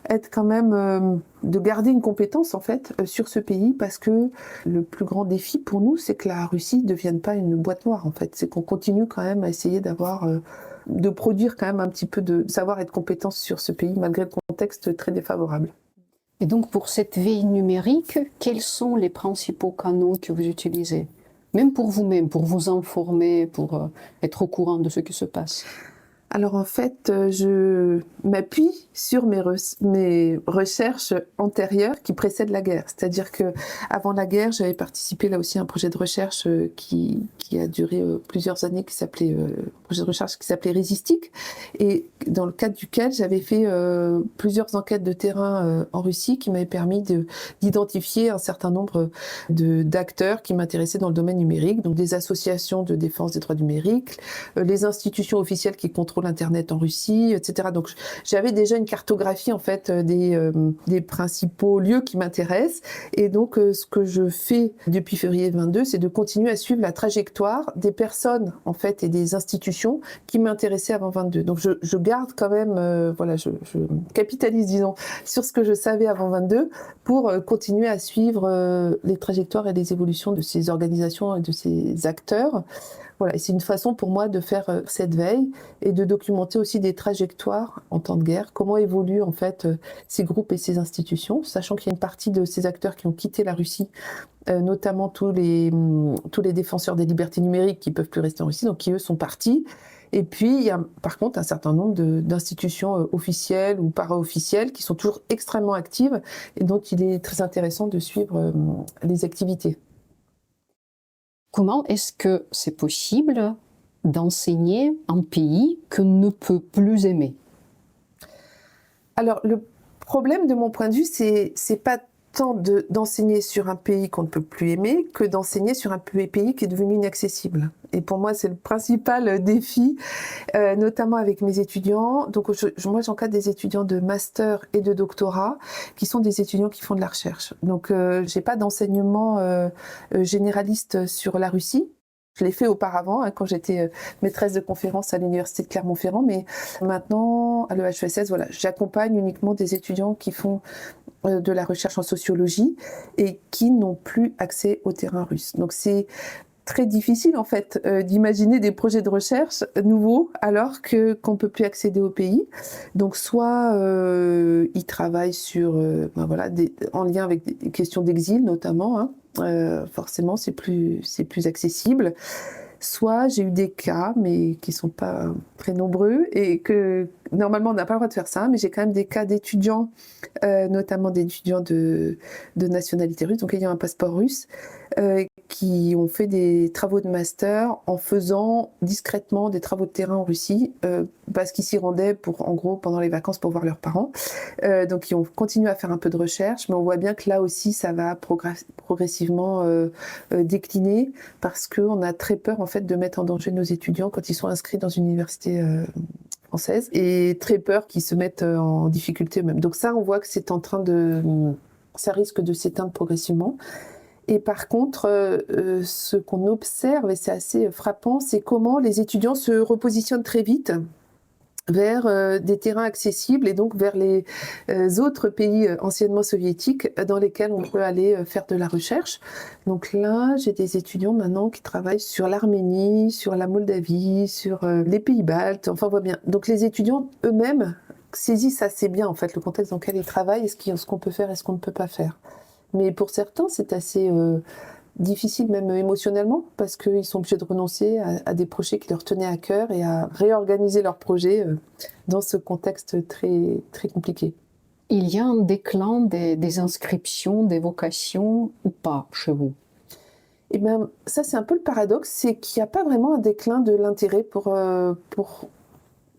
être quand même de garder une compétence en fait sur ce pays, parce que le plus grand défi pour nous, c'est que la Russie ne devienne pas une boîte noire en fait. C'est qu'on continue quand même à essayer de produire quand même un petit peu de savoir et de compétences sur ce pays, malgré le contexte très défavorable. Et donc pour cette veille numérique, quels sont les principaux canaux que vous utilisez ? Même pour vous-même, pour vous informer, pour être au courant de ce qui se passe? Alors en fait, je m'appuie sur mes recherches antérieures qui précèdent la guerre. C'est-à-dire que avant la guerre, j'avais participé là aussi à un projet de recherche qui a duré plusieurs années, projet de recherche qui s'appelait Résistique, et dans le cadre duquel j'avais fait plusieurs enquêtes de terrain en Russie qui m'avaient permis d'identifier un certain nombre d'acteurs qui m'intéressaient dans le domaine numérique, donc des associations de défense des droits numériques, les institutions officielles qui contrôlent l'Internet en Russie, etc. Donc j'avais déjà une cartographie en fait des principaux lieux qui m'intéressent, et donc ce que je fais depuis février 22, c'est de continuer à suivre la trajectoire des personnes en fait et des institutions qui m'intéressaient avant 22. Donc je garde quand même, voilà, je capitalise disons sur ce que je savais avant 22 pour continuer à suivre les trajectoires et les évolutions de ces organisations et de ces acteurs. Voilà, et c'est une façon pour moi de faire cette veille et de documenter aussi des trajectoires en temps de guerre, comment évoluent en fait ces groupes et ces institutions, sachant qu'il y a une partie de ces acteurs qui ont quitté la Russie, notamment tous les défenseurs des libertés numériques qui ne peuvent plus rester en Russie, donc qui eux sont partis. Et puis il y a par contre un certain nombre d'institutions officielles ou para-officielles qui sont toujours extrêmement actives, et dont il est très intéressant de suivre les activités. Comment est-ce que c'est possible d'enseigner un pays qu'on ne peut plus aimer? Alors, le problème de mon point de vue, c'est pas important d'enseigner sur un pays qu'on ne peut plus aimer que d'enseigner sur un pays qui est devenu inaccessible. Et pour moi, c'est le principal défi, notamment avec mes étudiants. Donc, moi, j'encadre des étudiants de master et de doctorat qui sont des étudiants qui font de la recherche. Donc, j'ai pas d'enseignement généraliste sur la Russie. Je l'ai fait auparavant, quand j'étais maîtresse de conférence à l'université de Clermont-Ferrand, mais maintenant, à l'EHESS, voilà, j'accompagne uniquement des étudiants qui font de la recherche en sociologie et qui n'ont plus accès au terrain russe. Donc c'est très difficile en fait d'imaginer des projets de recherche nouveaux alors qu'on ne peut plus accéder au pays. Donc soit ils travaillent sur, en lien avec des questions d'exil notamment, forcément c'est plus accessible. Soit j'ai eu des cas, mais qui ne sont pas très nombreux, et que normalement on n'a pas le droit de faire ça, mais j'ai quand même des cas d'étudiants, notamment d'étudiants de nationalité russe, donc ayant un passeport russe, qui ont fait des travaux de master en faisant discrètement des travaux de terrain en Russie, parce qu'ils s'y rendaient en gros pendant les vacances pour voir leurs parents. Donc ils ont continué à faire un peu de recherche, mais on voit bien que là aussi ça va progressivement décliner, parce qu'on a très peur en fait de mettre en danger nos étudiants quand ils sont inscrits dans une université française, et très peur qu'ils se mettent en difficulté eux-mêmes. Donc ça, on voit que c'est en train ça risque de s'éteindre progressivement. Et par contre, ce qu'on observe, et c'est assez frappant, c'est comment les étudiants se repositionnent très vite vers des terrains accessibles et donc vers les autres pays anciennement soviétiques dans lesquels on peut aller faire de la recherche. Donc là, j'ai des étudiants maintenant qui travaillent sur l'Arménie, sur la Moldavie, sur les pays baltes, enfin on voit bien. Donc les étudiants eux-mêmes saisissent assez bien en fait le contexte dans lequel ils travaillent, et ce qu'on peut faire et ce qu'on ne peut pas faire. Mais pour certains, c'est assez difficile même émotionnellement, parce qu'ils sont obligés de renoncer à des projets qui leur tenaient à cœur et à réorganiser leurs projets dans ce contexte très, très compliqué. Il y a un déclin des inscriptions, des vocations ou pas chez vous? Et bien, ça, c'est un peu le paradoxe, c'est qu'il n'y a pas vraiment un déclin de l'intérêt pour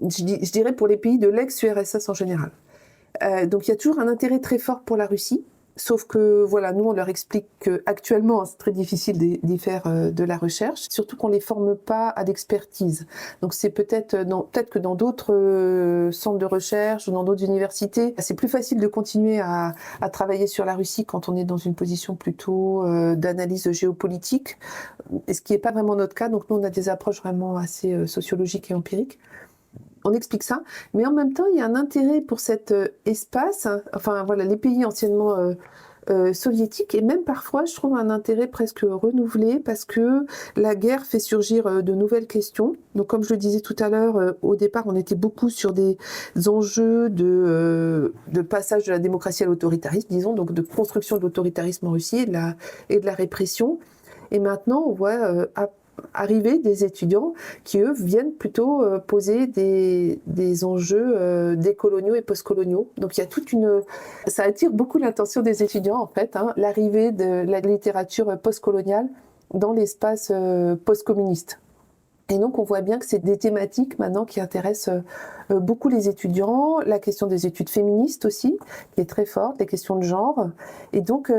je dirais, pour les pays de l'ex-URSS en général. Donc, il y a toujours un intérêt très fort pour la Russie. Sauf que, voilà, nous, on leur explique qu'actuellement, c'est très difficile d'y faire de la recherche, surtout qu'on ne les forme pas à l'expertise. Donc, c'est peut-être que dans d'autres centres de recherche ou dans d'autres universités, c'est plus facile de continuer à travailler sur la Russie quand on est dans une position plutôt d'analyse géopolitique, et ce qui n'est pas vraiment notre cas. Donc, nous, on a des approches vraiment assez sociologiques et empiriques. On explique ça, mais en même temps, il y a un intérêt pour cet espace, enfin voilà, les pays anciennement soviétiques, et même parfois, je trouve un intérêt presque renouvelé, parce que la guerre fait surgir de nouvelles questions. Donc, comme je le disais tout à l'heure, au départ, on était beaucoup sur des enjeux de passage de la démocratie à l'autoritarisme, disons, donc de construction de l'autoritarisme en Russie et de la répression. Et maintenant, on voit arriver des étudiants qui, eux, viennent plutôt poser des enjeux décoloniaux et postcoloniaux. Donc il y a ça attire beaucoup l'attention des étudiants, en fait, l'arrivée de la littérature postcoloniale dans l'espace postcommuniste. Et donc on voit bien que c'est des thématiques maintenant qui intéressent beaucoup les étudiants, la question des études féministes aussi, qui est très forte, les questions de genre. Et donc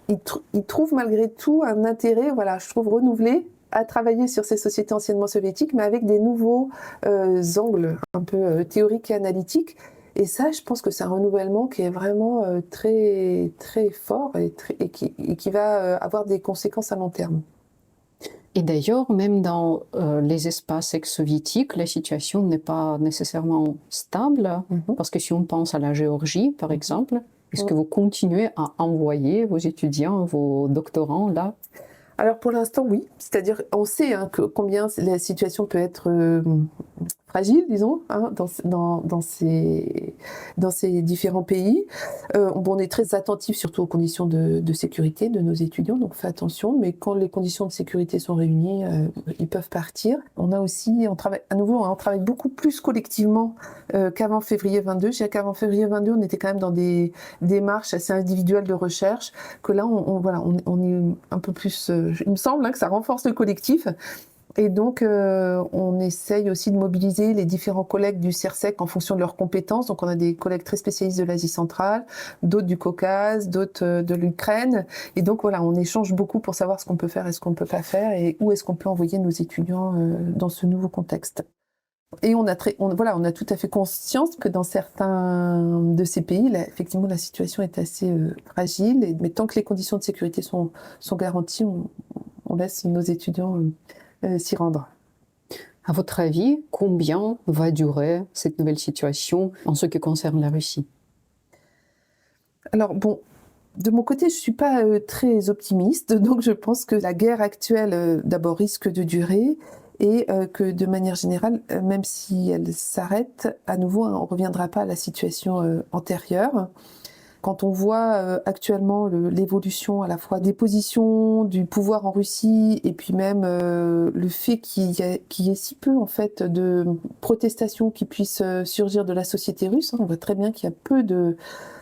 ils trouvent malgré tout un intérêt, voilà, je trouve renouvelé, à travailler sur ces sociétés anciennement soviétiques, mais avec des nouveaux angles un peu théoriques et analytiques. Et ça, je pense que c'est un renouvellement qui est vraiment très, très fort et qui va avoir des conséquences à long terme. Et d'ailleurs, même dans les espaces ex-soviétiques, la situation n'est pas nécessairement stable, parce que si on pense à la Géorgie, par exemple, est-ce que vous continuez à envoyer vos étudiants, vos doctorants là? Alors pour l'instant, oui. C'est-à-dire, on sait combien la situation peut être fragile, disons, dans ces différents pays. On est très attentif surtout aux conditions de sécurité de nos étudiants, donc fait attention. Mais quand les conditions de sécurité sont réunies, ils peuvent partir. On travaille beaucoup plus collectivement qu'avant février 22. Je dirais qu'avant février 22, on était quand même dans des démarches assez individuelles de recherche, que là, on est un peu plus... il me semble que ça renforce le collectif. Et donc, on essaye aussi de mobiliser les différents collègues du CERSEC en fonction de leurs compétences. Donc, on a des collègues très spécialistes de l'Asie centrale, d'autres du Caucase, d'autres de l'Ukraine. Et donc, voilà, on échange beaucoup pour savoir ce qu'on peut faire et ce qu'on ne peut pas faire et où est-ce qu'on peut envoyer nos étudiants dans ce nouveau contexte. Et on a tout à fait conscience que dans certains de ces pays, là, effectivement, la situation est assez fragile. Mais tant que les conditions de sécurité sont garanties, on laisse nos étudiants s'y rendre. À votre avis, combien va durer cette nouvelle situation en ce qui concerne la Russie? Alors bon, de mon côté, je ne suis pas très optimiste, donc je pense que la guerre actuelle, d'abord, risque de durer et que de manière générale, même si elle s'arrête, à nouveau, on ne reviendra pas à la situation antérieure. Quand on voit actuellement l'évolution à la fois des positions du pouvoir en Russie et puis même le fait qu'il y ait si peu en fait de protestations qui puissent surgir de la société russe, on voit très bien qu'il y a peu de...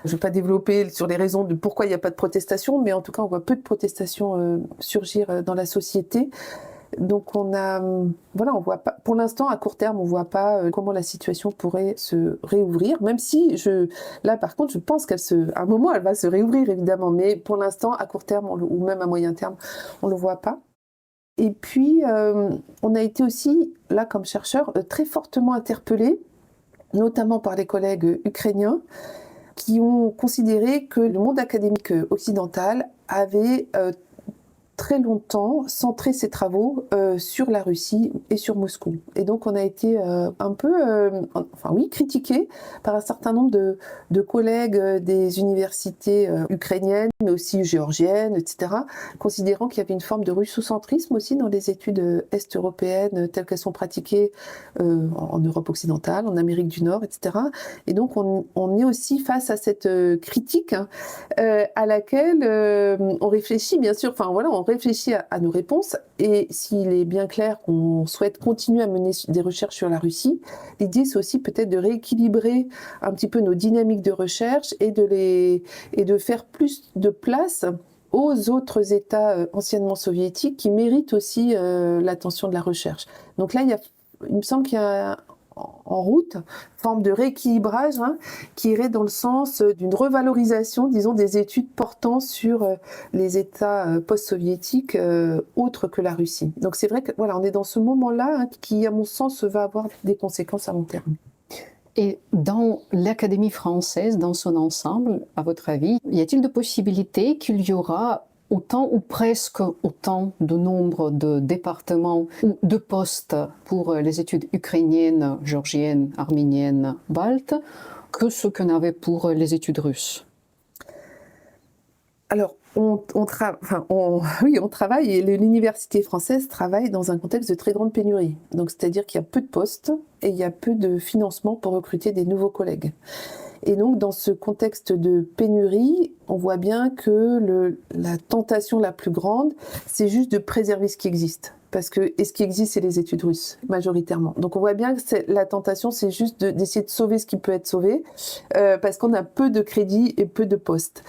Je ne vais pas développer sur les raisons de pourquoi il n'y a pas de protestations, mais en tout cas on voit peu de protestations surgir dans la société. Donc on voit pas, pour l'instant à court terme, on voit pas comment la situation pourrait se réouvrir, même si là par contre je pense qu'à un moment elle va se réouvrir évidemment, mais pour l'instant à court terme ou même à moyen terme, on le voit pas. Et puis on a été aussi là comme chercheurs très fortement interpellés, notamment par les collègues ukrainiens, qui ont considéré que le monde académique occidental avait très longtemps centré ses travaux sur la Russie et sur Moscou. Et donc on a été un peu, critiqués par un certain nombre de collègues des universités ukrainiennes, mais aussi géorgiennes, etc., considérant qu'il y avait une forme de russocentrisme aussi dans les études est-européennes telles qu'elles sont pratiquées en Europe occidentale, en Amérique du Nord, etc. Et donc on est aussi face à cette critique à laquelle on réfléchit, bien sûr, on réfléchit à nos réponses, et s'il est bien clair qu'on souhaite continuer à mener des recherches sur la Russie, l'idée c'est aussi peut-être de rééquilibrer un petit peu nos dynamiques de recherche et de faire plus de place aux autres États anciennement soviétiques qui méritent aussi l'attention de la recherche. Donc là, il me semble qu'il y a en route, forme de rééquilibrage qui irait dans le sens d'une revalorisation, disons, des études portant sur les États post-soviétiques autres que la Russie. Donc c'est vrai que on est dans ce moment-là qui, à mon sens, va avoir des conséquences à long terme. Et dans l'Académie française, dans son ensemble, à votre avis, y a-t-il de possibilités qu'il y aura autant ou presque autant de nombre de départements ou de postes pour les études ukrainiennes, géorgiennes, arméniennes, baltes que ce qu'on avait pour les études russes? Alors, on travaille, et l'université française travaille dans un contexte de très grande pénurie. Donc, c'est-à-dire qu'il y a peu de postes et il y a peu de financement pour recruter des nouveaux collègues. Et donc, dans ce contexte de pénurie, on voit bien que la tentation la plus grande, c'est juste de préserver ce qui existe. Et ce qui existe, c'est les études russes, majoritairement. Donc, on voit bien que la tentation, c'est juste d'essayer de sauver ce qui peut être sauvé, parce qu'on a peu de crédits et peu de postes.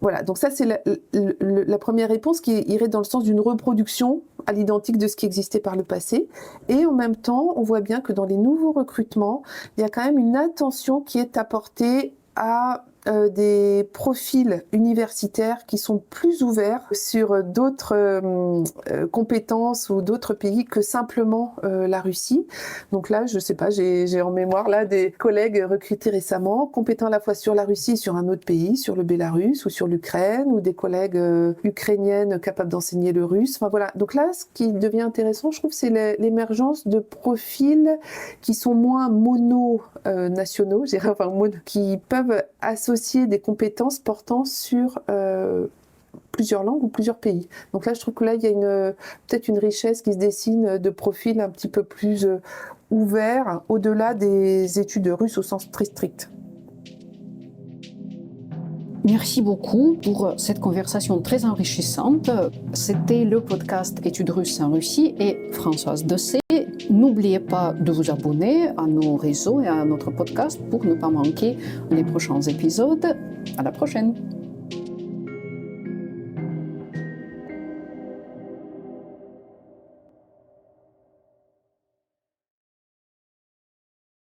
Voilà, donc ça c'est la première réponse qui irait dans le sens d'une reproduction à l'identique de ce qui existait par le passé. Et en même temps, on voit bien que dans les nouveaux recrutements, il y a quand même une attention qui est apportée à des profils universitaires qui sont plus ouverts sur d'autres compétences ou d'autres pays que simplement la Russie. Donc là, je sais pas, j'ai en mémoire là des collègues recrutés récemment, compétents à la fois sur la Russie et sur un autre pays, sur le Bélarus ou sur l'Ukraine, ou des collègues ukrainiennes capables d'enseigner le russe. Enfin voilà. Donc là, ce qui devient intéressant, je trouve, c'est l'émergence de profils qui sont moins mono-nationaux, qui peuvent associer des compétences portant sur plusieurs langues ou plusieurs pays. Donc là, je trouve que là, il y a peut-être une richesse qui se dessine de profils un petit peu plus ouverts au-delà des études russes au sens très strict. Merci beaucoup pour cette conversation très enrichissante. C'était le podcast Études russes en Russie et Françoise Dessay. N'oubliez pas de vous abonner à nos réseaux et à notre podcast pour ne pas manquer les prochains épisodes. À la prochaine!